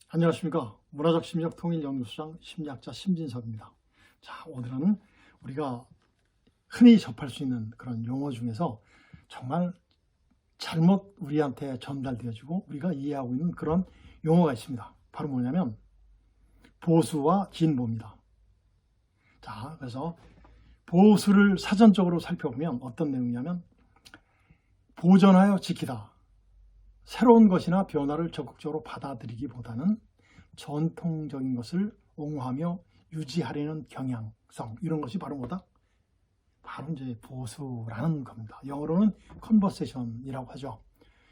안녕하십니까. 문화적 심리학 통일연구소장 심리학자 심진석입니다. 자, 오늘은 우리가 흔히 접할 수 있는 그런 용어 중에서 정말 잘못 우리한테 전달되어지고 우리가 이해하고 있는 그런 용어가 있습니다. 바로 뭐냐면 보수와 진보입니다. 자, 그래서 보수를 사전적으로 살펴보면 어떤 내용이냐면 보존하여 지키다. 새로운 것이나 변화를 적극적으로 받아들이기보다는 전통적인 것을 옹호하며 유지하려는 경향성, 이런 것이 바로 뭐다? 바로 이제 보수라는 겁니다. 영어로는 컨버세이션이라고 하죠.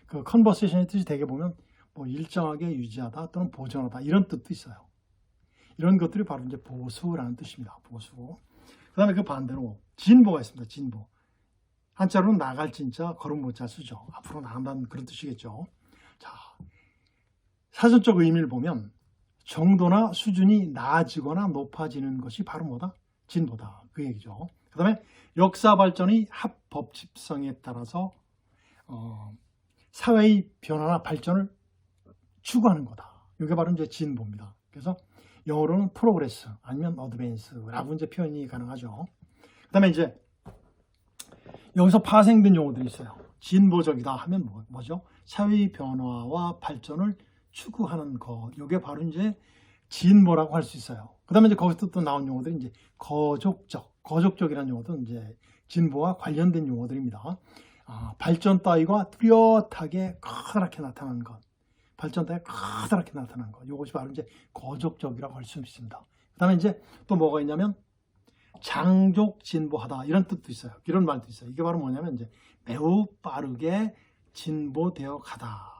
그 컨버세이션의 뜻이 대개 보면 뭐 일정하게 유지하다 또는 보존하다 이런 뜻도 있어요. 이런 것들이 바로 이제 보수라는 뜻입니다. 보수. 그 다음에 그 반대로 진보가 있습니다. 진보. 한자로는 나갈 진짜 걸음 못자 쓰죠. 앞으로 나간다는 그런 뜻이겠죠. 자, 사전적 의미를 보면 정도나 수준이 나아지거나 높아지는 것이 바로 뭐다? 진보다. 그 얘기죠. 그 다음에 역사 발전의 합법집성에 따라서 사회의 변화나 발전을 추구하는 거다. 이게 바로 이제 진보입니다. 그래서 영어로는 프로그레스 아니면 어드밴스라고 이제 표현이 가능하죠. 그 다음에 이제 여기서 파생된 용어들이 있어요. 진보적이다 하면 뭐죠? 사회의 변화와 발전을 추구하는 것. 이게 바로 이제 진보라고 할 수 있어요. 그 다음에 이제 거기서 또 나온 용어들이 이제 거족적이라는 용어도 이제 진보와 관련된 용어들입니다. 발전 따위가 뚜렷하게 커다랗게 나타나는 것. 발전 따위가 커다랗게 나타나는 것. 이것이 바로 이제 거족적이라고 할 수 있습니다. 그 다음에 이제 또 뭐가 있냐면 장족 진보하다 이런 뜻도 있어요. 이런 말도 있어요. 이게 바로 뭐냐면 이제 매우 빠르게 진보되어 가다.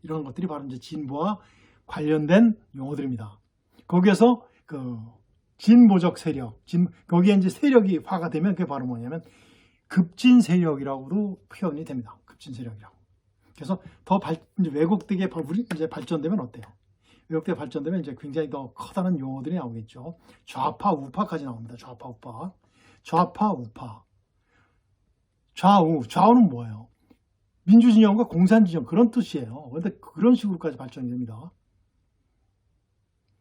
이런 것들이 바로 이제 진보와 관련된 용어들입니다. 거기에서 그 진보적 세력, 거기에 이제 세력이 화가 되면 그게 바로 뭐냐면 급진 세력이라고도 표현이 됩니다. 급진 세력이라고. 그래서 더 이제 왜곡되게 이제 발전되면 어때요? 이렇게 발전되면 이제 굉장히 더 커다란 용어들이 나오겠죠. 좌파, 우파까지 나옵니다. 좌파, 우파. 좌파, 우파. 좌우는 뭐예요? 민주진영과 공산진영 그런 뜻이에요. 그런데 그런 식으로까지 발전이 됩니다.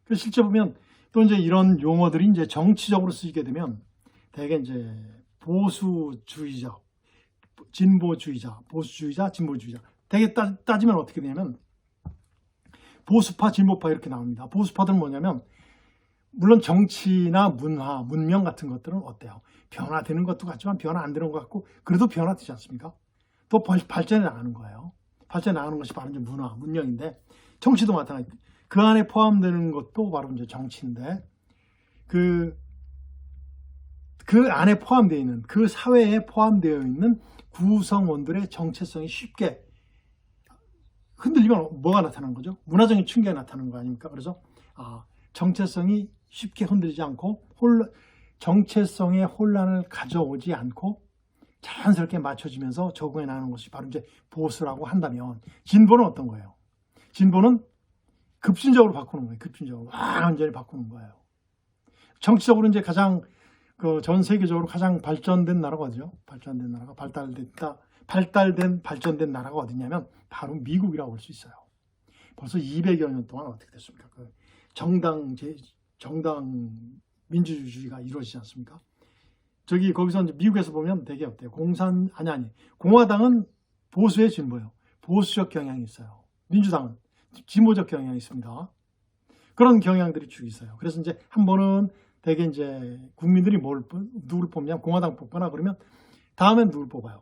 그래서 실제 보면 또 이제 이런 용어들이 이제 정치적으로 쓰이게 되면 대개 이제 보수주의자, 진보주의자, 보수주의자, 진보주의자. 대개 따지면 어떻게 되냐면 보수파, 진보파 이렇게 나옵니다. 보수파들은 뭐냐면 물론 정치나 문화, 문명 같은 것들은 어때요? 변화되는 것도 같지만 변화 안 되는 것 같고 그래도 변화되지 않습니까? 또 발전해 나가는 거예요. 발전해 나가는 것이 바로 이제 문화, 문명인데 정치도 마찬가지. 그 안에 포함되는 것도 바로 이제 정치인데 그 안에 포함되어 있는 그 사회에 포함되어 있는 구성원들의 정체성이 쉽게 흔들리면 뭐가 나타나는 거죠? 문화적인 충격이 나타나는 거 아닙니까? 그래서 정체성이 쉽게 흔들리지 않고 정체성의 혼란을 가져오지 않고 자연스럽게 맞춰지면서 적응해 나가는 것이 바로 이제 보수라고 한다면 진보는 어떤 거예요? 진보는 급진적으로 바꾸는 거예요. 급진적으로 완전히 바꾸는 거예요. 정치적으로 이제 가장 전 세계적으로 가장 발전된 나라가 어디죠? 발전된 나라가 발전된 나라가 어디냐면 바로 미국이라고 볼 수 있어요. 벌써 200여 년 동안 어떻게 됐습니까? 정당 민주주의가 이루어지지 않습니까? 거기서 이제 미국에서 보면 되게 어때요? 공화당은 보수의 진보예요. 보수적 경향이 있어요. 민주당은 진보적 경향이 있습니다. 그런 경향들이 쭉 있어요. 그래서 이제 한 번은 되게 이제 국민들이 누구를 뽑냐? 공화당 뽑거나 그러면 다음엔 누굴 뽑아요?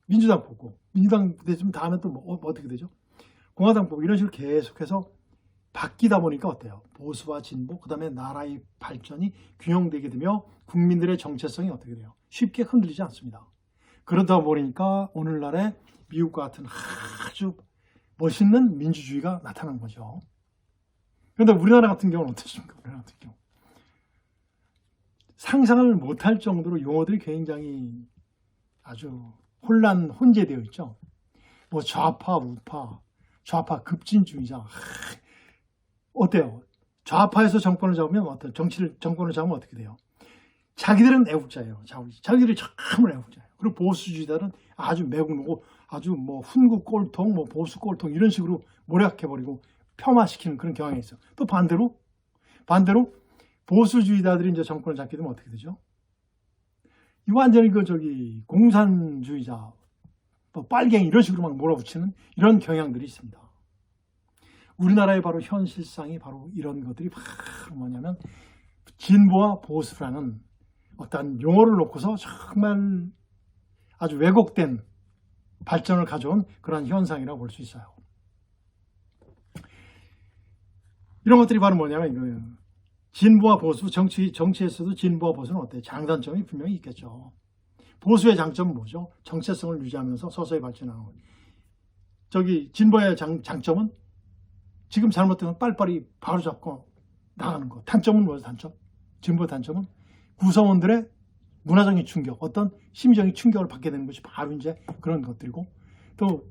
민주당 뽑고 민주당 되면 다음에 또 어떻게 되죠? 공화당 뽑고 이런 식으로 계속해서 바뀌다 보니까 어때요? 보수와 진보, 그 다음에 나라의 발전이 균형되게 되며 국민들의 정체성이 어떻게 돼요? 쉽게 흔들리지 않습니다. 그러다 보니까 오늘날의 미국과 같은 아주 멋있는 민주주의가 나타난 거죠. 그런데 우리나라 같은 경우는 어떻습니까? 우리나라 같은 경우 상상을 못할 정도로 용어들이 굉장히 아주 혼재되어 있죠. 뭐 좌파, 우파, 좌파 급진주의자. 어때요? 좌파에서 정권을 잡으면 정권을 잡으면 어떻게 돼요? 자기들은 애국자예요. 자기들이 참을 애국자예요. 그리고 보수주의자들은 아주 매국노고 아주 뭐 훈구 꼴통, 뭐 보수 꼴통 이런 식으로 몰약해버리고 폄하시키는 그런 경향이 있어요. 또 반대로 보수주의자들이 이제 정권을 잡게 되면 어떻게 되죠? 이 완전히 공산주의자, 뭐 빨갱이 이런 식으로 막 몰아붙이는 이런 경향들이 있습니다. 우리나라의 바로 현실상이 바로 이런 것들이 바로 뭐냐면 진보와 보수라는 어떤 용어를 놓고서 정말 아주 왜곡된 발전을 가져온 그런 현상이라고 볼 수 있어요. 이런 것들이 바로 뭐냐면 이거예요. 진보와 보수, 정치에서도 진보와 보수는 어때요? 장단점이 분명히 있겠죠. 보수의 장점은 뭐죠? 정체성을 유지하면서 서서히 발전하는 거예요. 진보의 장점은 지금 잘못되면 빨리빨리 바로잡고 나가는 거. 단점은 뭐죠? 단점? 진보의 단점은 구성원들의 문화적인 충격, 어떤 심리적인 충격을 받게 되는 것이 바로 이제 그런 것들이고, 또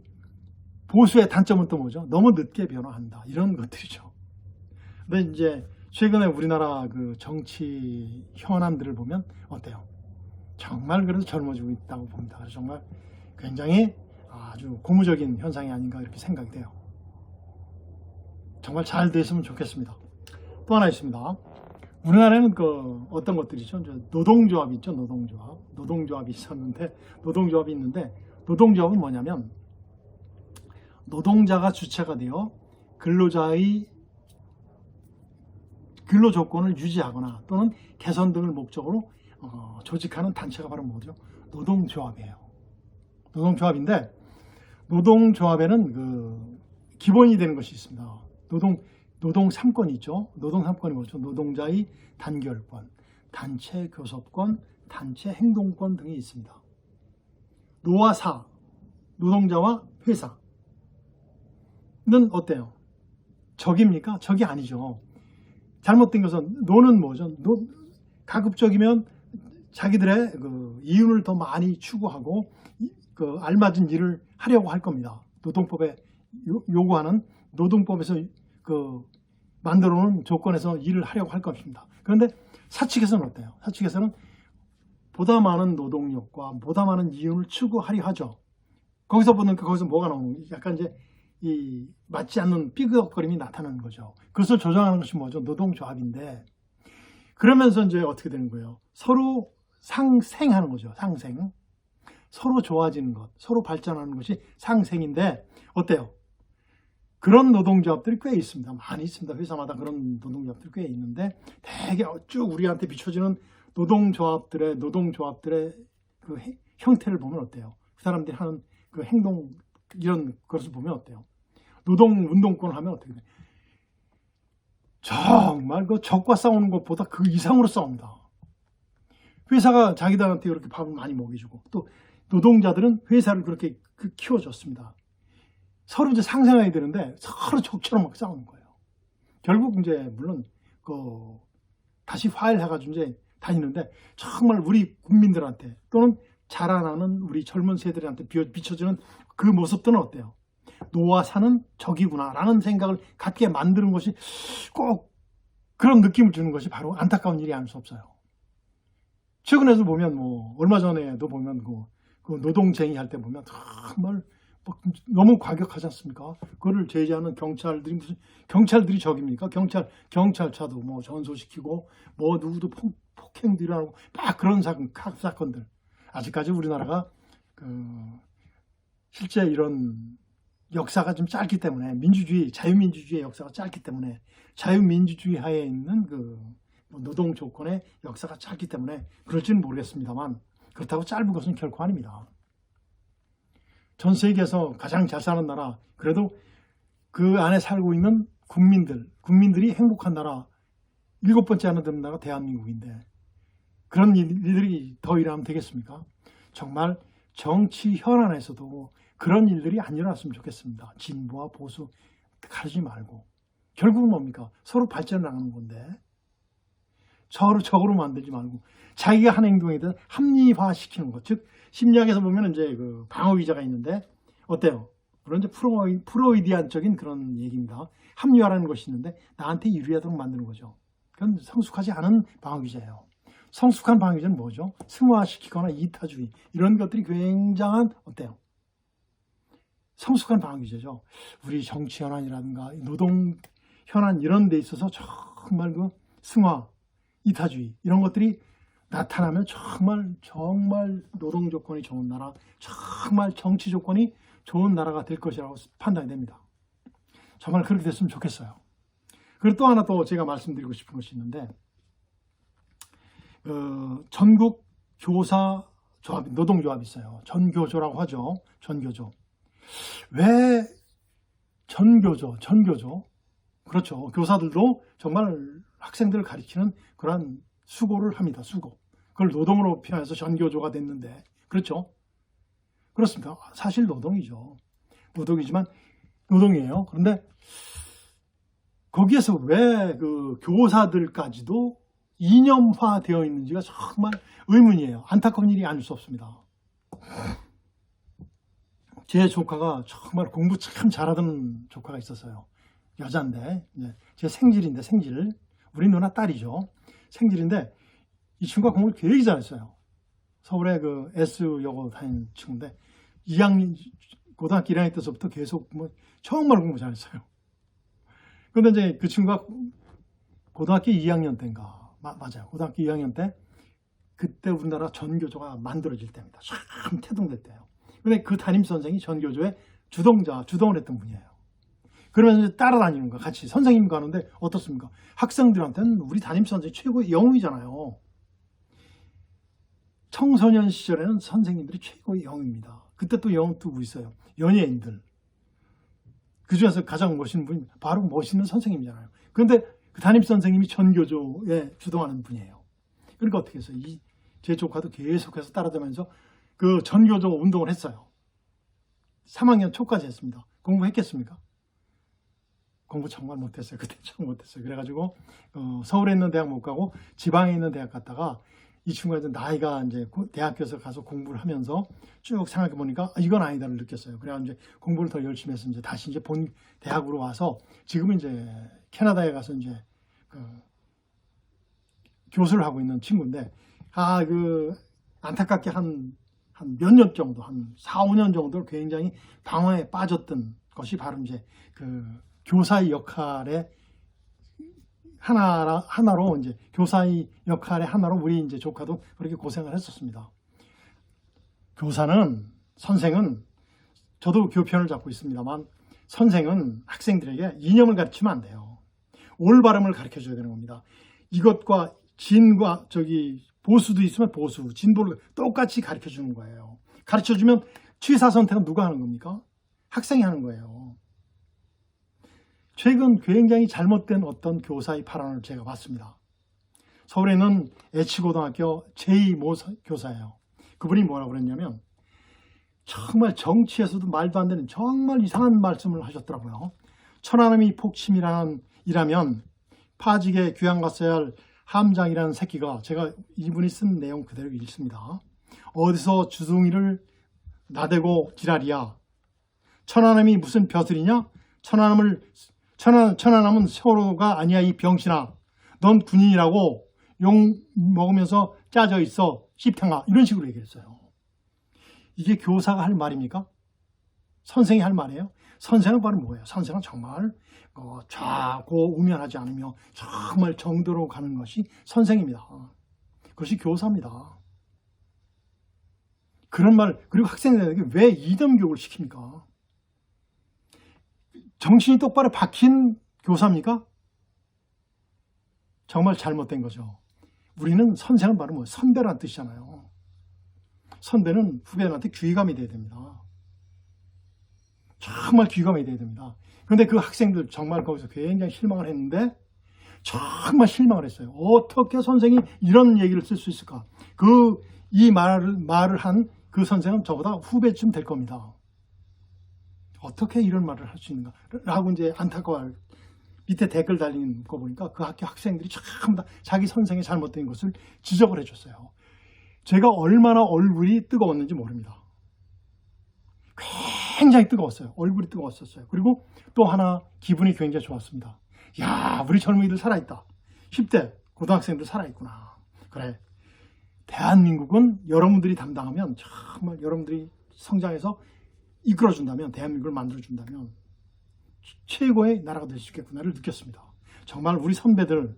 보수의 단점은 또 뭐죠? 너무 늦게 변화한다. 이런 것들이죠. 근데 이제 최근에 우리나라 그 정치 현안들을 보면 어때요? 정말 그래도 젊어지고 있다고 봅니다. 그래서 정말 굉장히 아주 고무적인 현상이 아닌가 이렇게 생각이 돼요. 정말 잘 됐으면 좋겠습니다. 또 하나 있습니다. 우리나라에는 어떤 것들이죠? 노동조합이 있죠. 노동조합이 있었는데, 노동조합은 뭐냐면 노동자가 주체가 되어 근로자의 근로 조건을 유지하거나 또는 개선 등을 목적으로 조직하는 단체가 바로 뭐죠? 노동조합이에요. 노동조합인데, 노동조합에는 기본이 되는 것이 있습니다. 노동 3권이 있죠. 노동 3권이 뭐죠? 노동자의 단결권, 단체 교섭권, 단체 행동권 등이 있습니다. 노와 사, 노동자와 회사는 어때요? 적입니까? 적이 아니죠. 잘못된 것은 노는 뭐죠? 가급적이면 자기들의 이윤을 더 많이 추구하고 알맞은 일을 하려고 할 겁니다. 노동법에 요구하는 노동법에서 만들어 놓은 조건에서 일을 하려고 할 것입니다. 그런데 사측에서는 어때요? 사측에서는 보다 많은 노동력과 보다 많은 이윤을 추구하려 하죠. 거기서 뭐가 나오는 거예요? 약간 이제 맞지 않는 삐그덕거림이 나타나는 거죠. 그것을 조정하는 것이 뭐죠? 노동조합인데, 그러면서 이제 어떻게 되는 거예요? 서로 상생하는 거죠. 상생. 서로 좋아지는 것, 서로 발전하는 것이 상생인데, 어때요? 그런 노동조합들이 꽤 있습니다. 많이 있습니다. 회사마다 그런 노동조합들이 꽤 있는데, 되게 쭉 우리한테 비춰지는 노동조합들의 그 형태를 보면 어때요? 그 사람들이 하는 그 행동, 이런 것을 보면 어때요? 노동운동권을 하면 어떻게 돼요? 정말 적과 싸우는 것보다 그 이상으로 싸웁니다. 회사가 자기들한테 이렇게 밥을 많이 먹여주고, 또 노동자들은 회사를 그렇게 키워줬습니다. 서로 이제 상생해야 되는데 서로 적처럼 막 싸우는 거예요. 결국 이제 물론 다시 화해해가지고 이제 다니는데, 정말 우리 국민들한테 또는 자라나는 우리 젊은 세대들한테 비춰지는 그 모습들은 어때요? 노와 사는 적이구나 라는 생각을 갖게 만드는 것이, 꼭 그런 느낌을 주는 것이 바로 안타까운 일이 아닐 수 없어요. 최근에도 보면 얼마 전에도 보면 그 노동쟁이 할 때 보면 정말 너무 과격하지 않습니까? 그거를 제지하는 경찰들이 적입니까? 경찰차도 전소시키고 누구도 폭행도 일어나고 막 그런 사건들. 아직까지 우리나라가 실제 이런 역사가 좀 짧기 때문에, 자유민주주의의 역사가 짧기 때문에, 자유민주주의 하에 있는 노동 조건의 역사가 짧기 때문에 그럴지는 모르겠습니다만, 그렇다고 짧은 것은 결코 아닙니다. 전 세계에서 가장 잘 사는 나라, 그래도 그 안에 살고 있는 국민들이 행복한 나라 7번째 안에 드는 나라가 대한민국인데, 그런 일들이 더 일어나면 되겠습니까? 정말 정치 현안에서도 그런 일들이 안 일어났으면 좋겠습니다. 진보와 보수 가르지 말고, 결국은 뭡니까? 서로 발전을 나가는 건데, 서로 적으로 만들지 말고 자기가 한 행동에 대해 합리화시키는 것. 즉 심리학에서 보면 이제 방어기제가 있는데, 어때요? 물론 이제 프로이디안적인 그런 얘기입니다. 합리화라는 것이 있는데 나한테 유리하도록 만드는 거죠. 그건 성숙하지 않은 방어기제예요. 성숙한 방어기제는 뭐죠? 승화시키거나 이타주의, 이런 것들이 굉장한 어때요? 성숙한 방학 규제죠. 우리 정치 현안이라든가 노동 현안 이런 데 있어서 정말 그 승화, 이타주의 이런 것들이 나타나면 정말 노동 조건이 좋은 나라, 정말 정치 조건이 좋은 나라가 될 것이라고 판단이 됩니다. 정말 그렇게 됐으면 좋겠어요. 그리고 또 하나 또 제가 말씀드리고 싶은 것이 있는데, 전국 교사 조합, 노동조합이 있어요. 전교조라고 하죠. 전교조. 왜 전교조? 그렇죠. 교사들도 정말 학생들을 가르치는 그러한 수고를 합니다. 수고. 그걸 노동으로 표현해서 전교조가 됐는데, 그렇죠? 그렇습니다. 사실 노동이죠. 노동이지만 노동이에요. 그런데 거기에서 왜 그 교사들까지도 이념화되어 있는지가 정말 의문이에요. 안타까운 일이 아닐 수 없습니다. 제 조카가 정말 공부 참 잘하던 조카가 있었어요. 여자인데, 제 생질인데, 생질. 우리 누나 딸이죠. 생질인데, 이 친구가 공부를 되게 잘했어요. 서울에 그 S여고 다니는 친구인데, 2학년, 고등학교 1학년 때서부터 계속 정말 공부 잘했어요. 근데 이제 그 친구가 고등학교 2학년 때인가, 맞아요. 고등학교 2학년 때, 그때 우리나라 전교조가 만들어질 때입니다. 참 태동될 때예요. 근데 그 담임선생이 전교조의 주동을 했던 분이에요. 그러면서 따라다니는 거야, 같이. 선생님과 하는데 어떻습니까? 학생들한테는 우리 담임선생이 최고의 영웅이잖아요. 청소년 시절에는 선생님들이 최고의 영웅입니다. 그때 또 영웅 두고 있어요. 연예인들. 그 중에서 가장 멋있는 분이 바로 멋있는 선생님이잖아요. 그런데 그 담임선생님이 전교조에 주동하는 분이에요. 그러니까 어떻게 했어요? 제 조카도 계속해서 따라다니면서 그 전교조 운동을 했어요. 3학년 초까지 했습니다. 공부했겠습니까? 공부 정말 못했어요. 그때 참 못했어요. 그래가지고 서울에 있는 대학 못 가고 지방에 있는 대학 갔다가 이 친구가 이제 나이가 이제 대학교에서 가서 공부를 하면서 쭉 생각해 보니까 이건 아니다를 느꼈어요. 그래가지고 이제 공부를 더 열심히 해서 이제 다시 이제 본 대학으로 와서 지금은 이제 캐나다에 가서 이제 교수를 하고 있는 친구인데, 안타깝게 한 몇 년 정도, 한 4, 5년 정도를 굉장히 방황에 빠졌던 것이 바로 이제 그 교사의 역할의 하나로 이제 교사의 역할의 하나로 우리 이제 조카도 그렇게 고생을 했었습니다. 선생은 저도 교편을 잡고 있습니다만, 선생은 학생들에게 이념을 가르치면 안 돼요. 올바름을 가르쳐 줘야 되는 겁니다. 이것과 진과 보수도 있으면 보수, 진보를 똑같이 가르쳐 주는 거예요. 가르쳐 주면 취사 선택은 누가 하는 겁니까? 학생이 하는 거예요. 최근 굉장히 잘못된 어떤 교사의 발언을 제가 봤습니다. 서울에 있는 H고등학교 제2모 교사예요. 그분이 뭐라고 그랬냐면, 정말 정치에서도 말도 안 되는 정말 이상한 말씀을 하셨더라고요. 천안함이 폭침이라면 파직에 귀양 갔어야 할 함장이라는 새끼가, 제가 이분이 쓴 내용 그대로 읽습니다. 어디서 주둥이를 나대고 지랄이야. 천안함이 무슨 벼슬이냐? 천안함은 세월호가 아니야, 이 병신아. 넌 군인이라고 욕 먹으면서 짜져 있어, 씹탱아. 이런 식으로 얘기했어요. 이게 교사가 할 말입니까? 선생이 할 말이에요? 선생은 바로 뭐예요? 선생은 정말 좌고우면하지 않으며 정말 정도로 가는 것이 선생입니다. 그것이 교사입니다. 그런 말, 그리고 학생들에게 왜 이념교육을 시킵니까? 정신이 똑바로 박힌 교사입니까? 정말 잘못된 거죠. 우리는 선생은 바로 뭐 선배라는 뜻이잖아요. 선배는 후배들한테 귀감이 돼야 됩니다. 정말 귀감이 돼야 됩니다. 그런데 그 학생들 정말 거기서 굉장히 실망을 했는데, 정말 실망을 했어요. 어떻게 선생이 이런 얘기를 쓸 수 있을까? 이 말을 한 그 선생은 저보다 후배쯤 될 겁니다. 어떻게 이런 말을 할 수 있는가? 라고 이제 안타까워 밑에 댓글 달리는 거 보니까 그 학교 학생들이 전부 다 자기 선생의 잘못된 것을 지적을 해줬어요. 제가 얼마나 얼굴이 뜨거웠는지 모릅니다. 굉장히 뜨거웠어요. 얼굴이 뜨거웠었어요. 그리고 또 하나 기분이 굉장히 좋았습니다. 야, 우리 젊은이들 살아있다. 10대 고등학생들 살아있구나. 그래, 대한민국은 여러분들이 담당하면 정말 여러분들이 성장해서 이끌어준다면, 대한민국을 만들어준다면 최고의 나라가 될 수 있겠구나를 느꼈습니다. 정말 우리 선배들,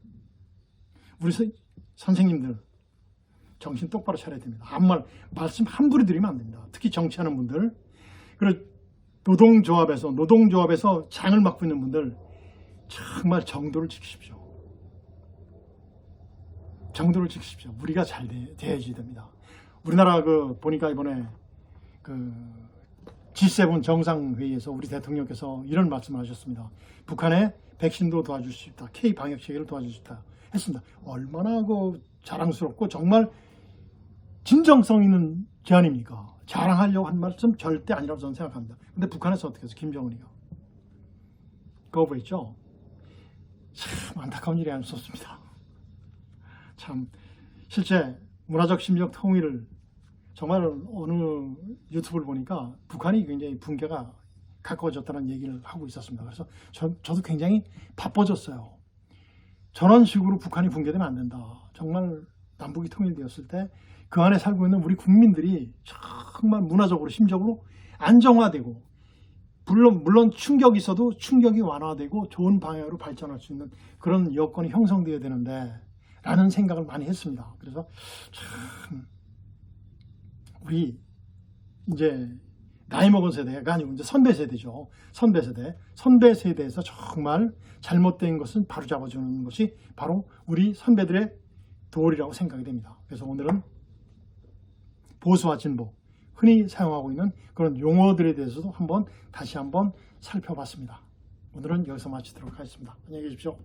우리 선생님들 정신 똑바로 차려야 됩니다. 아무 말씀 함부로 드리면 안 됩니다. 특히 정치하는 분들, 그리고 노동조합에서 장을 맡고 있는 분들 정말 정도를 지키십시오. 정도를 지키십시오. 우리가 잘 돼야지 됩니다. 우리나라 보니까 이번에 G7 정상회의에서 우리 대통령께서 이런 말씀을 하셨습니다. 북한의 백신도 도와줄 수 있다. K 방역 체계를 도와줄 수 있다. 했습니다. 얼마나 자랑스럽고 정말 진정성 있는 제안입니까? 자랑하려고 한 말씀 절대 아니라고 저는 생각합니다. 근데 북한에서 어떻게 해서 김정은이가 거부했죠? 참 안타까운 일이 아닐 수 없습니다. 참 실제 문화적 심리적 통일을 정말 어느 유튜브를 보니까 북한이 굉장히 붕괴가 가까워졌다는 얘기를 하고 있었습니다. 그래서 저도 굉장히 바빠졌어요. 저런 식으로 북한이 붕괴되면 안 된다. 정말 남북이 통일되었을 때 그 안에 살고 있는 우리 국민들이 정말 문화적으로 심적으로 안정화되고 물론 충격이 있어도 충격이 완화되고 좋은 방향으로 발전할 수 있는 그런 여건이 형성되어야 되는데 라는 생각을 많이 했습니다. 그래서 참 우리 이제 나이 먹은 세대가 아니고 이제 선배 세대죠. 선배 세대에서 정말 잘못된 것은 바로잡아주는 것이 바로 우리 선배들의 도리라고 생각이 됩니다. 그래서 오늘은 보수와 진보, 흔히 사용하고 있는 그런 용어들에 대해서도 다시 한번 살펴봤습니다. 오늘은 여기서 마치도록 하겠습니다. 안녕히 계십시오.